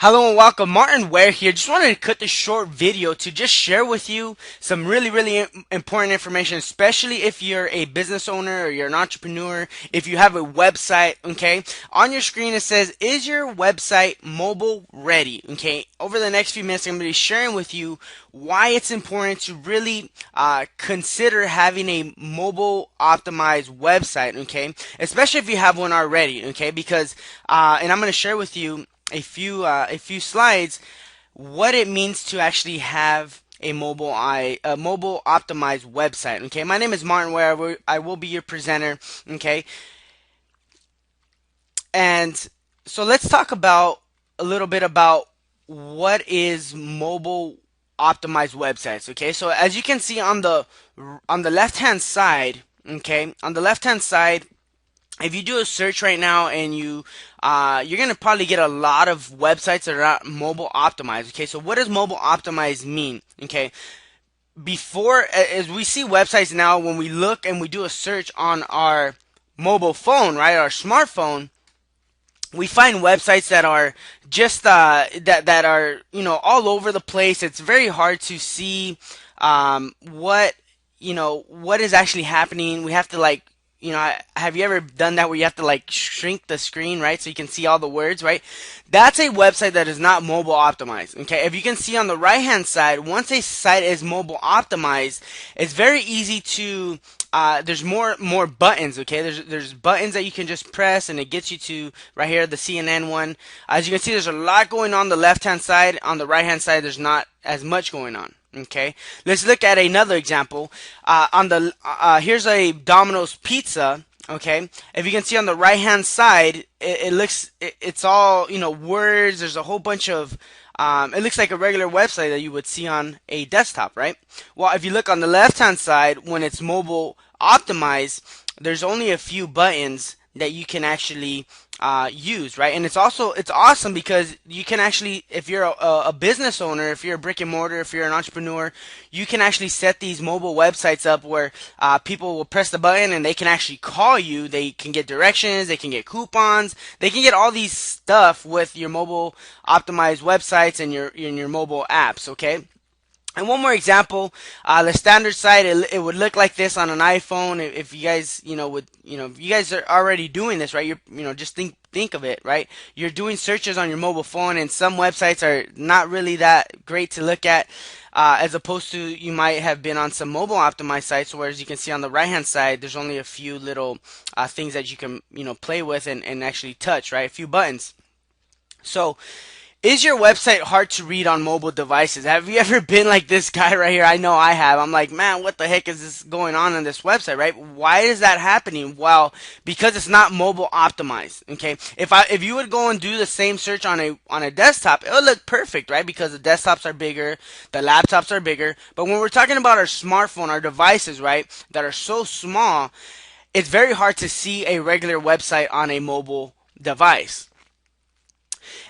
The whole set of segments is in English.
Hello and welcome, Martin Ware here. Just wanted to cut this short video to just share with you some really important information, especially if you're a business owner or you're an entrepreneur, if you have a website, okay? On your screen it says, is your website mobile ready? Okay, over the next few minutes I'm going to be sharing with you why it's important to really consider having a mobile optimized website, okay? Especially if you have one already, okay? Because, and I'm going to share with you a few slides what it means to actually have a mobile optimized website. Okay, my name is Martin Ware. I will be your presenter. Okay, and so let's talk about a little bit about what is mobile optimized websites. Okay, so as you can see on the left hand side, okay, on the left hand side, if you do a search right now and you're gonna probably get a lot of websites that are not mobile optimized. Okay, so what does mobile optimized mean? Okay, before, as we see websites now, when we look and we do a search on our mobile phone, right, our smartphone, we find websites that are just that are all over the place. It's very hard to see what is actually happening. We have to have you ever done that where you have to like shrink the screen, right, so you can see all the words, right? That's a website that is not mobile optimized. Okay, if you can see on the right hand side, once a site is mobile optimized, it's very easy to there's more buttons. Okay, there's buttons that you can just press and it gets you to right here, the CNN one. As you can see, there's a lot going on the left hand side. On the right hand side, there's not as much going on. Okay, let's look at another example. Here's a Domino's pizza. Okay, if you can see on the right hand side, it's all words. There's a whole bunch of it looks like a regular website that you would see on a desktop, right? Well, if you look on the left hand side, when it's mobile optimized, there's only a few buttons that you can actually use, right? And it's awesome because you can actually, if you're a business owner, if you're a brick and mortar, if you're an entrepreneur, you can actually set these mobile websites up where people will press the button and they can actually call you. They can get directions, they can get coupons, they can get all these stuff with your mobile optimized websites and your mobile apps. Okay. And one more example, the standard site, it would look like this on an iPhone. If you guys, if you guys are already doing this, right? Just think of it, right? You're doing searches on your mobile phone, and some websites are not really that great to look at, as opposed to you might have been on some mobile optimized sites, where as you can see on the right hand side, there's only a few little things that you can, play with and actually touch, right? A few buttons. So, is your website hard to read on mobile devices? Have you ever been like this guy right here? I know I have. I'm like, man, what the heck is this going on this website, right? Why is that happening? Well, because it's not mobile optimized. Okay, if you would go and do the same search on a desktop, it would look perfect, right? Because the desktops are bigger, the laptops are bigger. But when we're talking about our smartphone, our devices, right, that are so small, it's very hard to see a regular website on a mobile device.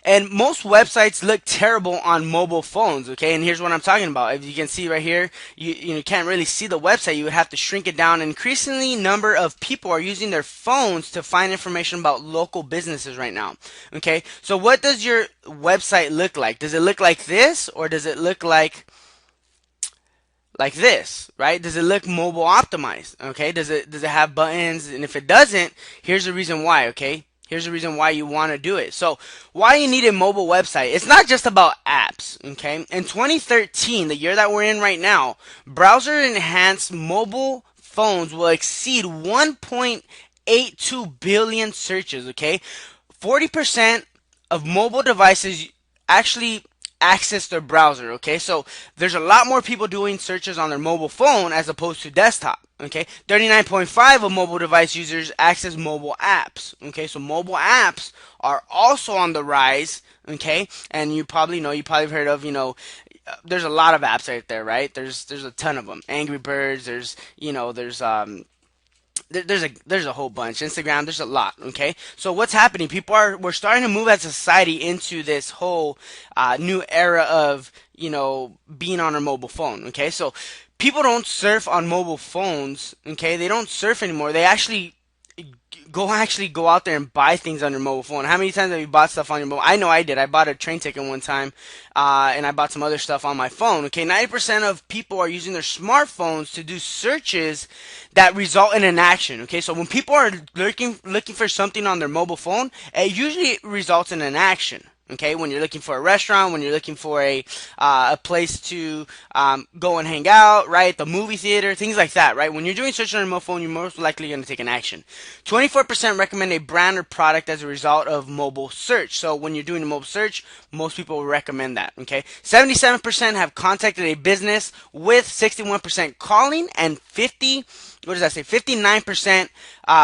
And most websites look terrible on mobile phones, okay? And here's what I'm talking about. If you can see right here, you can't really see the website. You would have to shrink it down. An increasingly number of people are using their phones to find information about local businesses right now, okay? So what does your website look like? Does it look like this, or does it look like this, right? Does it look mobile optimized? Okay, does it have buttons? And if it doesn't, here's the reason why, okay? Here's the reason why you want to do it. So, why you need a mobile website? It's not just about apps, okay? In 2013, the year that we're in right now, browser enhanced mobile phones will exceed 1.82 billion searches, okay? 40% of mobile devices actually access their browser, okay? So there's a lot more people doing searches on their mobile phone as opposed to desktop, okay? 39.5 of mobile device users access mobile apps, okay? So mobile apps are also on the rise, okay? And you probably have heard of, there's a lot of apps out there, right? There's a ton of them. Angry Birds, there's a whole bunch. Instagram, there's a lot. Okay, so what's happening? We're starting to move as a society into this whole new era of being on our mobile phone. Okay, so people don't surf on mobile phones. Okay, they don't surf anymore. They actually go out there and buy things on your mobile phone. How many times have you bought stuff on your mobile? I know I did. I bought a train ticket one time, and I bought some other stuff on my phone. Okay, 90% of people are using their smartphones to do searches that result in an action. Okay, so when people are looking for something on their mobile phone, it usually results in an action. Okay, when you're looking for a restaurant, when you're looking for a place to go and hang out, right? The movie theater, things like that, right? When you're doing search on your mobile phone, you're most likely going to take an action. 24% recommend a brand or product as a result of mobile search. So when you're doing a mobile search, most people will recommend that. Okay, 77% have contacted a business, with 61% calling and 59%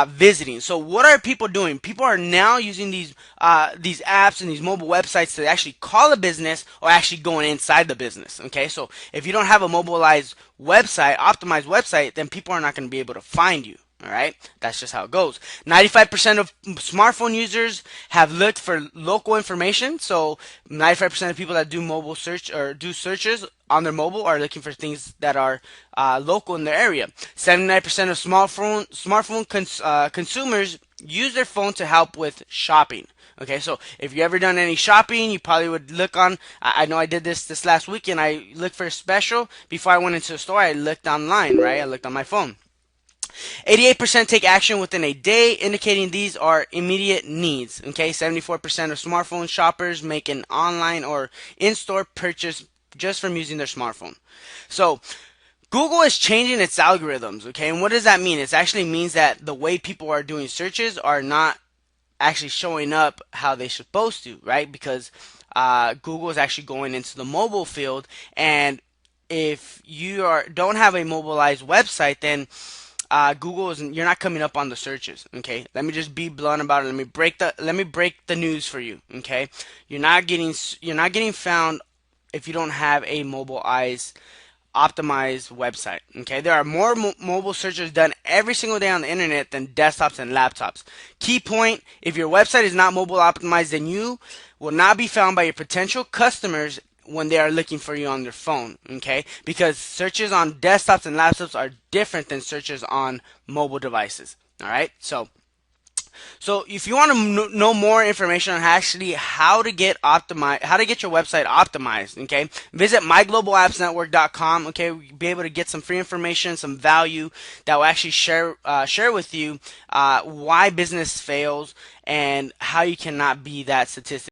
visiting. So what are people doing? People are now using these apps and these mobile websites to actually call a business, or actually going inside the business. Okay, so if you don't have a mobilized website, optimized website, then people are not going to be able to find you. All right, that's just how it goes. 95% of smartphone users have looked for local information. So 95% of people that do mobile search or do searches on their mobile are looking for things that are local in their area. 79% of smartphone consumers use their phone to help with shopping. Okay, so if you ever done any shopping, you probably would look on. I know I did this last weekend. I looked for a special before I went into the store. I looked online, right? I looked on my phone. 88% take action within a day, indicating these are immediate needs. Okay, 74% of smartphone shoppers make an online or in-store purchase just from using their smartphone. So Google is changing its algorithms. Okay, and what does that mean? It actually means that the way people are doing searches are not actually showing up how they're supposed to, right? Because Google is actually going into the mobile field, and if you don't have a mobilized website, then Google you're not coming up on the searches. Okay, let me just be blunt about it. Let me break the news for you. Okay, you're not getting found if you don't have a mobilized optimized website. Okay, there are more mobile searches done every single day on the internet than desktops and laptops. Key point: if your website is not mobile optimized, then you will not be found by your potential customers when they are looking for you on their phone. Okay, because searches on desktops and laptops are different than searches on mobile devices. All right, so if you want to know more information on how to get your website optimized, okay, visit myglobalAppsNetwork.com. Okay, we'll be able to get some free information, some value that will actually share with you why business fails and how you cannot be that statistic.